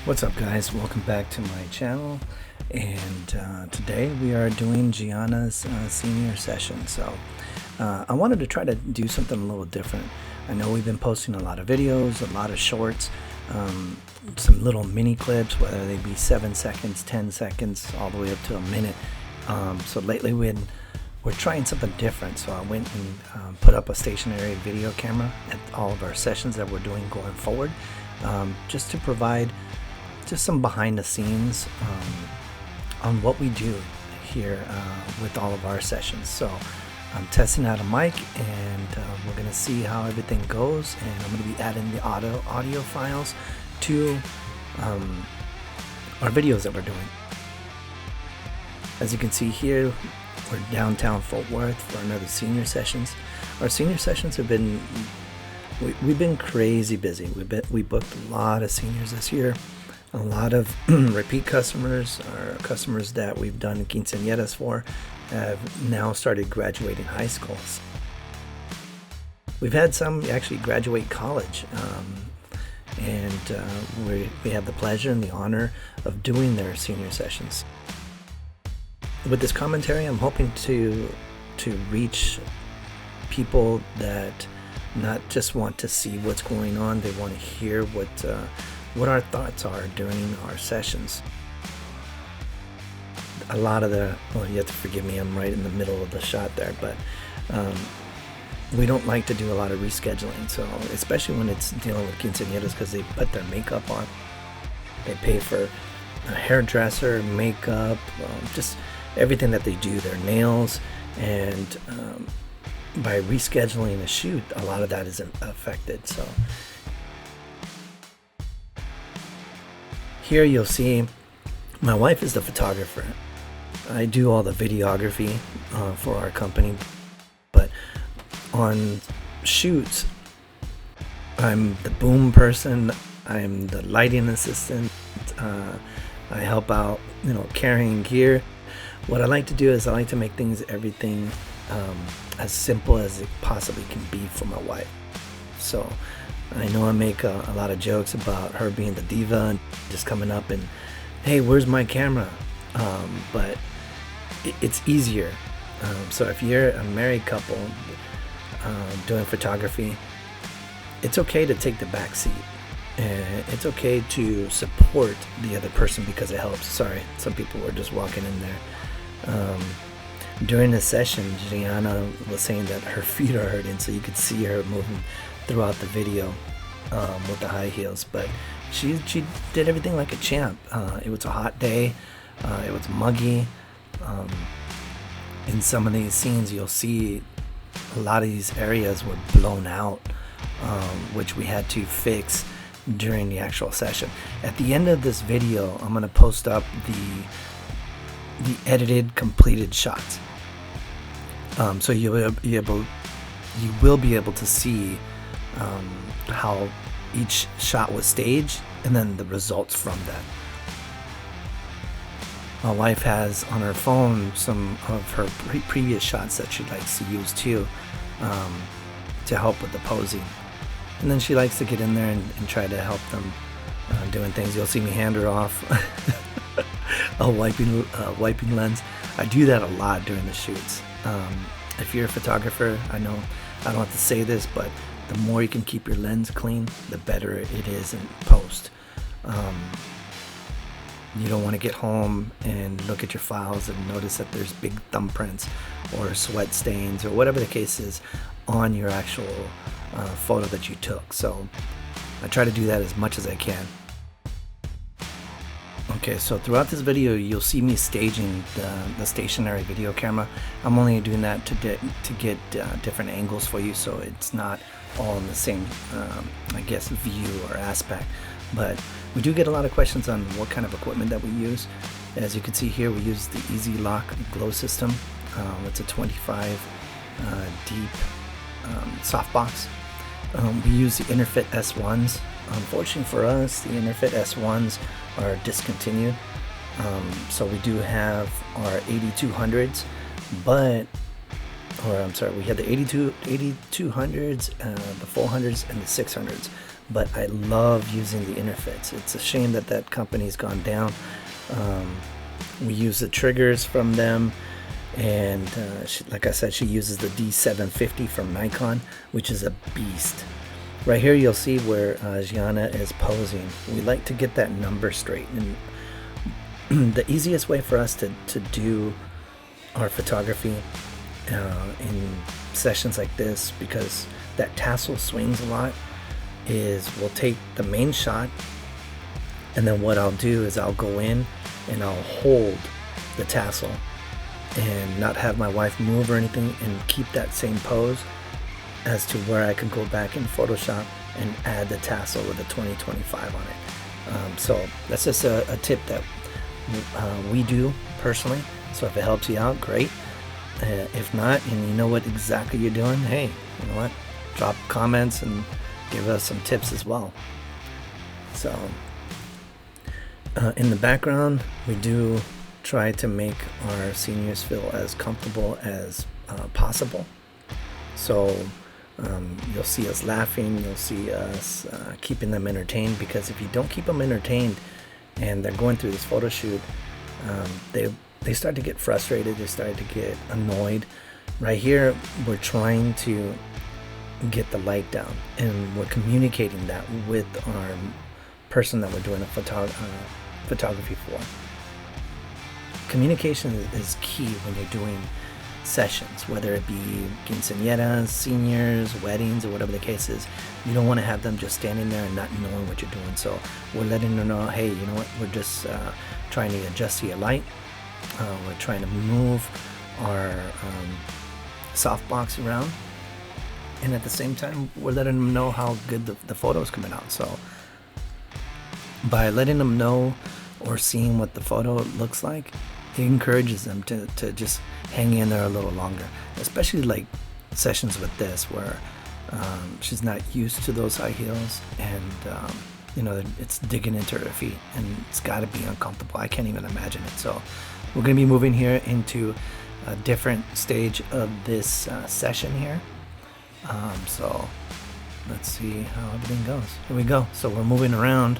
What's up, guys? Welcome back to my channel, and today we are doing Gianna's senior session. So I wanted to try to do something a little different. I know we've been posting a lot of videos, a lot of shorts, some little mini clips, whether they be 7 seconds, 10 seconds, all the way up to a minute. So lately we're trying something different. So I went and put up a stationary video camera at all of our sessions that we're doing going forward, just to provide just some behind the scenes on what we do here with all of our sessions. So I'm testing out a mic, and we're going to see how everything goes, and I'm going to be adding the audio files to our videos that we're doing. As you can see here, we're downtown Fort Worth for another senior sessions. Our senior sessions have been, we've been crazy busy. We booked a lot of seniors this year. A lot of repeat customers, or customers that we've done quinceañeras for, have now started graduating high schools. We've had some actually graduate college, and we have the pleasure and the honor of doing their senior sessions. With this commentary, I'm hoping to reach people that not just want to see what's going on, they want to hear what our thoughts are during our sessions. A lot of well, you have to forgive me, I'm right in the middle of the shot there, but we don't like to do a lot of rescheduling. So especially when it's dealing with quinceañeras, because they put their makeup on, they pay for a hairdresser, makeup, just everything that they do, their nails, and by rescheduling a shoot, a lot of that isn't affected. So here you'll see my wife is the photographer. I do all the videography for our company, but on shoots, I'm the boom person, I'm the lighting assistant, I help out, carrying gear. What I like to do is I like to make everything as simple as it possibly can be for my wife. So I know I make a lot of jokes about her being the diva and just coming up and, hey, where's my camera? But it's easier. So if you're a married couple doing photography, it's okay to take the back seat. And it's okay to support the other person because it helps. Sorry, some people were just walking in there. During the session, Gianna was saying that her feet are hurting, so you could see her moving throughout the video with the high heels, but she did everything like a champ. It was a hot day, it was muggy. In some of these scenes you'll see a lot of these areas were blown out, which we had to fix during the actual session. At the end of this video, I'm going to post up the edited completed shots, so you will be able to see how each shot was staged and then the results from that. My wife has on her phone some of her previous shots that she likes to use too, to help with the posing, and then she likes to get in there and try to help them doing things. You'll see me hand her off a wiping lens. I do that a lot during the shoots. If you're a photographer, I know I don't have to say this, but the more you can keep your lens clean, the better it is in post. You don't want to get home and look at your files and notice that there's big thumbprints or sweat stains or whatever the case is on your actual photo that you took. So I try to do that as much as I can. Okay, so throughout this video, you'll see me staging the stationary video camera. I'm only doing that to get different angles for you, so it's not all in the same, view or aspect. But we do get a lot of questions on what kind of equipment that we use. As you can see here, we use the Easy Lock glow system. It's a 25 deep softbox. We use the Interfit S1s. Unfortunately for us, the Interfit S1s are discontinued. So we do have our 8200s, we had the 8200s, the 400s, and the 600s. but I love using the inner fits. It's a shame that that company's gone down. We use the triggers from them, and like I said, she uses the D750 from Nikon, which is a beast. Right here you'll see where Gianna is posing. We like to get that number straight, and the easiest way for us to do our photography in sessions like this, because that tassel swings a lot, is we'll take the main shot, and then what I'll do is I'll go in and I'll hold the tassel and not have my wife move or anything, and keep that same pose as to where I can go back in Photoshop and add the tassel with a 2025 on it. So that's just a tip that we do personally. So if it helps you out, great. If not, and you know what exactly you're doing, hey, you know what? Drop comments and give us some tips as well. So in the background, we do try to make our seniors feel as comfortable as possible. So you'll see us laughing, you'll see us keeping them entertained, because if you don't keep them entertained and they're going through this photo shoot, they start to get frustrated, they start to get annoyed. Right here, we're trying to get the light down, and we're communicating that with our person that we're doing a photography for. Communication is key when you're doing sessions, whether it be quinceaneras, seniors, weddings, or whatever the case is. You don't want to have them just standing there and not knowing what you're doing. So we're letting them know, hey, you know what, we're just trying to adjust to your light. We're trying to move our softbox around, and at the same time we're letting them know how good the photo's coming out. So by letting them know or seeing what the photo looks like, it encourages them to just hang in there a little longer, especially like sessions with this where she's not used to those high heels, and you know, it's digging into her feet, and it's got to be uncomfortable. I can't even imagine it. So we're going to be moving here into a different stage of this session here. So let's see how everything goes. Here we go. So we're moving around.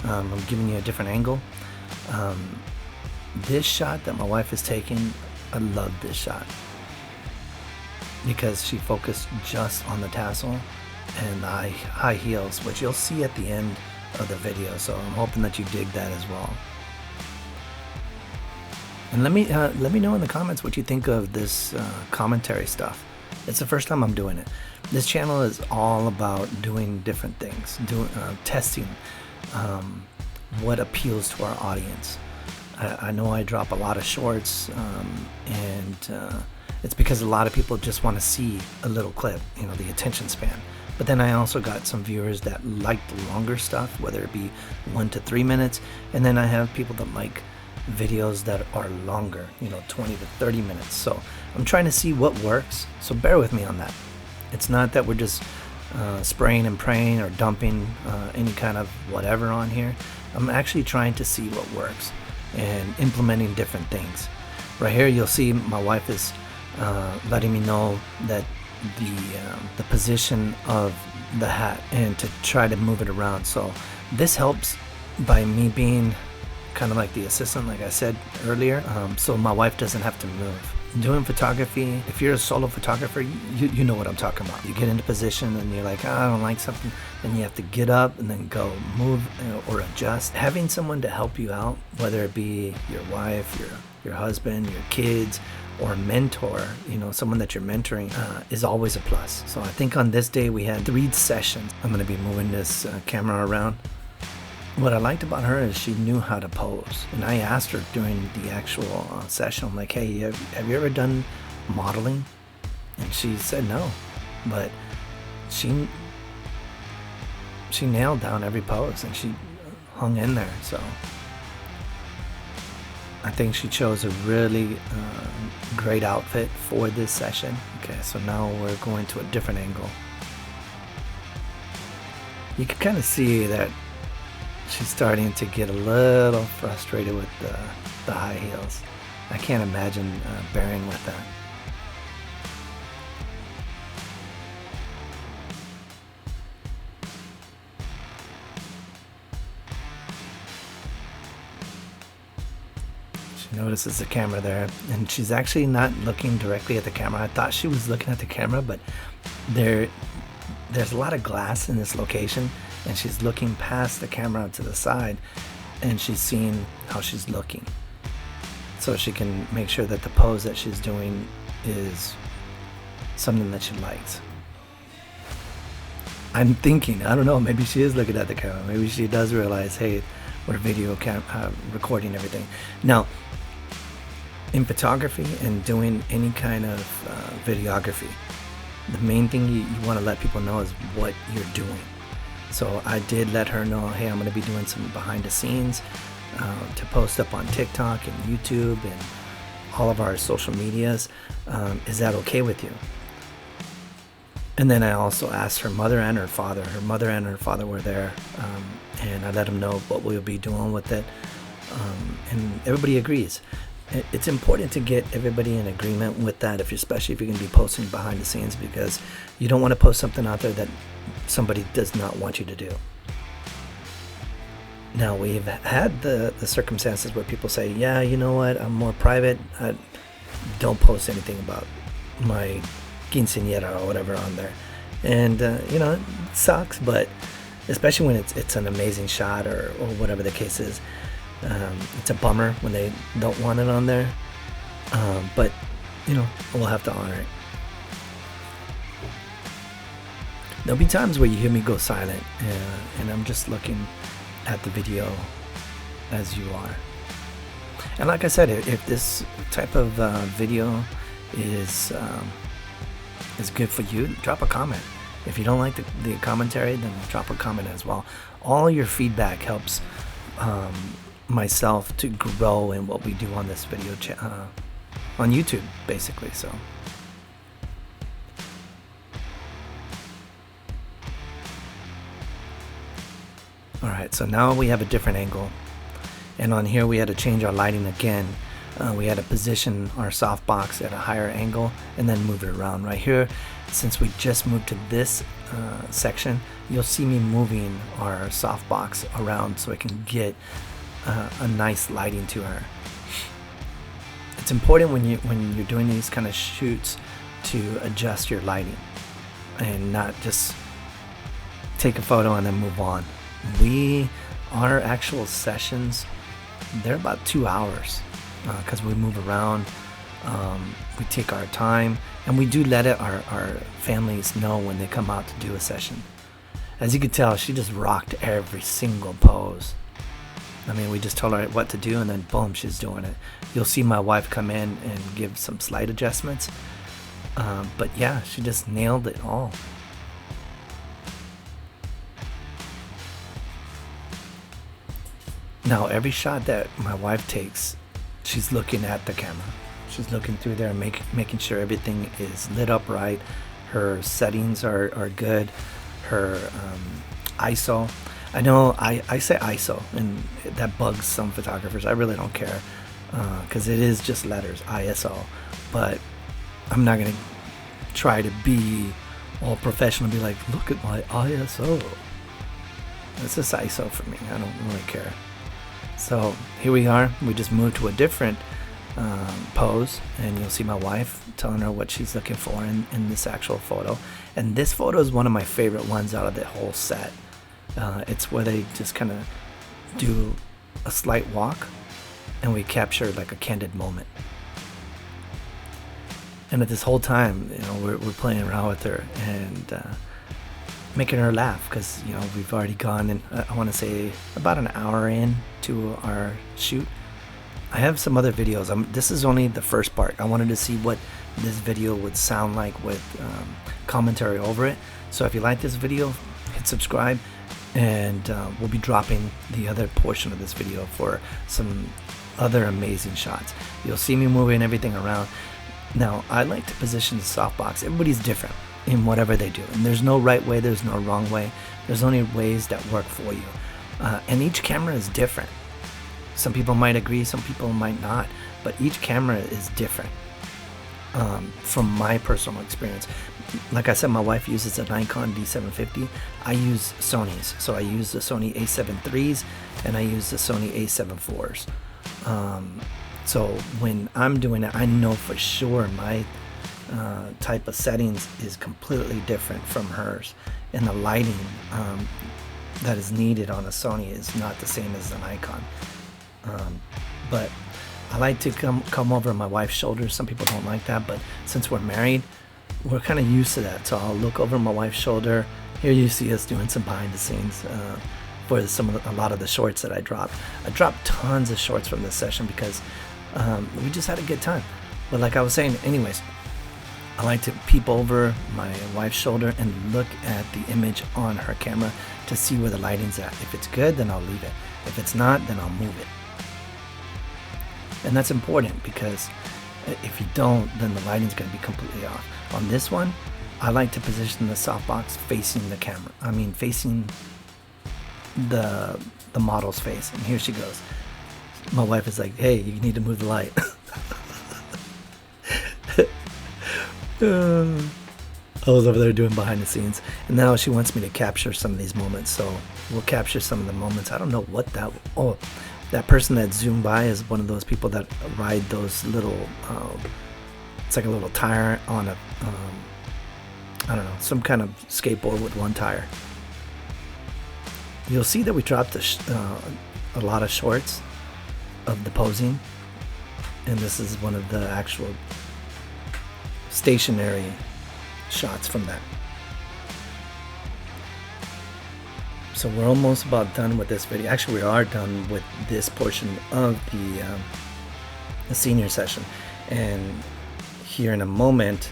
I'm giving you a different angle. This shot that my wife is taking, I love this shot because she focused just on the tassel and the high heels, which you'll see at the end of the video. So I'm hoping that you dig that as well. And let me know in the comments what you think of this commentary stuff. It's the first time I'm doing it. This channel is all about doing different things, testing what appeals to our audience. I know I drop a lot of shorts, and it's because a lot of people just want to see a little clip, you know, the attention span. But then I also got some viewers that like the longer stuff, whether it be 1 to 3 minutes, and then I have people that like videos that are longer, you know, 20 to 30 minutes. So I'm trying to see what works, so bear with me on that. It's not that we're just spraying and praying or dumping any kind of whatever on here. I'm actually trying to see what works and implementing different things. Right here you'll see my wife is letting me know that the position of the hat and to try to move it around. So this helps by me being kind of like the assistant, like I said earlier, so my wife doesn't have to move. Doing photography, if you're a solo photographer, you know what I'm talking about. You get into position and you're like, oh, I don't like something, then you have to get up and then go move or adjust. Having someone to help you out, whether it be your wife, your husband, your kids, or a mentor, you know, someone that you're mentoring, is always a plus. So I think on this day we had 3 sessions. I'm going to be moving this camera around. What I liked about her is she knew how to pose. And I asked her during the actual session, I'm like, hey, have you ever done modeling? And she said no. But she nailed down every pose and she hung in there. So I think she chose a really great outfit for this session. Okay, so now we're going to a different angle. You can kind of see that she's starting to get a little frustrated with the high heels. I can't imagine bearing with that. notices the camera there, and she's actually not looking directly at the camera. I thought she was looking at the camera, but there's a lot of glass in this location, and she's looking past the camera to the side, and she's seeing how she's looking, so she can make sure that the pose that she's doing is something that she likes. I'm thinking, I don't know, maybe she is looking at the camera. Maybe she does realize, hey, we're recording everything. Now, in photography and doing any kind of videography, the main thing you want to let people know is what you're doing. So I did let her know, hey, I'm going to be doing some behind the scenes to post up on TikTok and YouTube and all of our social medias. Is that okay with you? And then I also asked her mother and her father. Her mother and her father were there, and I let them know what we'll be doing with it. And everybody agrees. It's important to get everybody in agreement with that, especially if you're going to be posting behind the scenes, because you don't want to post something out there that somebody does not want you to do. Now, we've had the circumstances where people say, yeah, you know what, I'm more private. I don't post anything about my Quinceanera or whatever on there. And, it sucks, but especially when it's an amazing shot or whatever the case is. It's a bummer when they don't want it on there. But, we'll have to honor it. There'll be times where you hear me go silent, and I'm just looking at the video as you are. And like I said, if this type of video is good for you, drop a comment. If you don't like the commentary, then drop a comment as well. All your feedback helps myself to grow in what we do on this video on YouTube, basically. So all right, so now we have a different angle, and on here we had to change our lighting again. We had to position our softbox at a higher angle and then move it around. Right here, since we just moved to this section, you'll see me moving our softbox around so I can get a nice lighting to her. It's important when you're doing these kind of shoots to adjust your lighting and not just take a photo and then move on. Our actual sessions, they're about 2 hours. Because we move around, we take our time, and we do let our families know when they come out to do a session. As you can tell, she just rocked every single pose. I mean, we just told her what to do, and then boom, she's doing it. You'll see my wife come in and give some slight adjustments, but yeah, she just nailed it all. Now, every shot that my wife takes, she's looking at the camera. She's looking through there, making sure everything is lit up right. Her settings are good. Her ISO. I know I say ISO, and that bugs some photographers. I really don't care, because it is just letters, ISO. But I'm not going to try to be all professional and be like, look at my ISO. It's just ISO for me. I don't really care. So here we are. We just moved to a different pose, and you'll see my wife telling her what she's looking for in this actual photo. And this photo is one of my favorite ones out of the whole set. It's where they just kind of do a slight walk, and we capture like a candid moment. And at this whole time, we're playing around with her and making her laugh, because we've already gone, and I want to say about an hour in to our shoot. I have some other videos. This is only the first part. I wanted to see what this video would sound like with commentary over it. So if you like this video, hit subscribe, and we'll be dropping the other portion of this video for some other amazing shots. You'll see me moving everything around. Now, I like to position the softbox. Everybody's different in whatever they do, and there's no right way, there's no wrong way. There's only ways that work for you, and each camera is different. Some people might agree, some people might not, but each camera is different. From my personal experience, like I said, my wife uses a Nikon D750. I use Sony's, so I use the Sony A7 IIIs and I use the Sony A7 IVs. So when I'm doing it, I know for sure my type of settings is completely different from hers, and the lighting that is needed on a Sony is not the same as a Nikon. But I like to come over my wife's shoulder. Some people don't like that, but since we're married, we're kind of used to that. So I'll look over my wife's shoulder. Here you see us doing some behind the scenes for a lot of the shorts that I dropped. I dropped tons of shorts from this session because we just had a good time. But like I was saying, anyways, I like to peep over my wife's shoulder and look at the image on her camera to see where the lighting's at. If it's good, then I'll leave it. If it's not, then I'll move it. And that's important because if you don't, then the lighting's going to be completely off. On this one, I like to position the softbox facing the camera. I mean, facing the model's face. And here she goes. My wife is like, hey, you need to move the light. I was over there doing behind the scenes, and now she wants me to capture some of these moments, so we'll capture some of the moments. I don't know what that person that zoomed by is one of those people that ride those little it's like a little tire on a I don't know, some kind of skateboard with one tire. You'll see that we dropped a lot of shorts of the posing, and this is one of the actual stationary shots from that. So we're almost about done with this video. Actually, we are done with this portion of the senior session, and here in a moment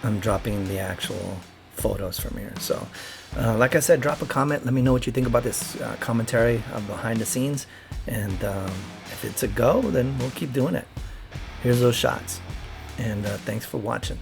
I'm dropping the actual photos from here. So like I said, drop a comment, let me know what you think about this commentary of behind the scenes, and if it's a go, then we'll keep doing it. Here's those shots, and thanks for watching.